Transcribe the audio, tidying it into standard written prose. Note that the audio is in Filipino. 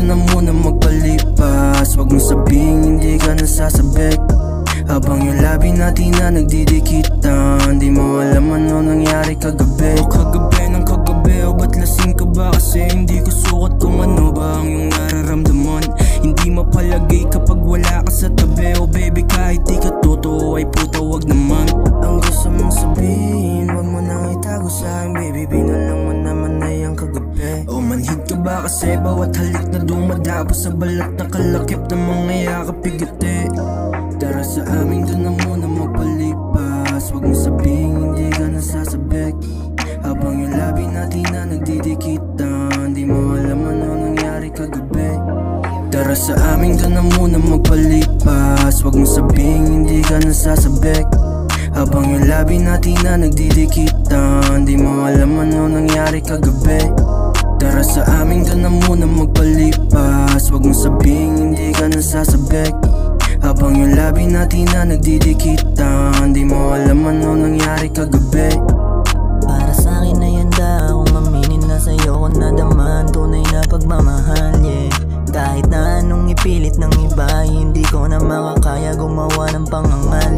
na muna magpalipas. Wag mong sabing hindi ka nasasabik, habang yung labi natin na nagdidikitan. Di mo alam ano nangyari kagabi. O kagabi ng kagabi, o ba't lasing ka ba? Kasi hindi ko sukat kung ano ba ang iyong nararamdaman. Hindi mapalagay kapag wala ka sa tabi. O baby, kahit di ka totoo ay puta wag naman. Ang gusto mong sabihin, wag mo nang itago sa'kin, baby. Binalang mo naman na yung kagabi. O manhid ka ba kasi bawat halik na dumadabo sa balat na kalakip ng mga yakap pigati. Tara sa amin doon na muna magpalipas. Wag mo sabing hindi ka nasasabik, habang yung labi natin na nagdidikitan. Di mo alam ano nangyari kagabi. Tara sa amin doon na muna magpalipas. Wag mo sabing hindi ka nasasabik, habang yung labi natin na nagdidikitan. Di mo alam ano nangyari kagabi. Tara sa amin doon na muna magpalipas. Wag mo sabing hindi ka nasasabik, habang yung labi natin na nagdidikitan. Di mo alam ano nangyari kagabi. Para sa'kin ay handa akong aminin na sa'yo ko nadaman tunay na pagmamahal, yeah. Kahit na anong ipilit ng iba, hindi ko na makakaya gumawa ng pangangal,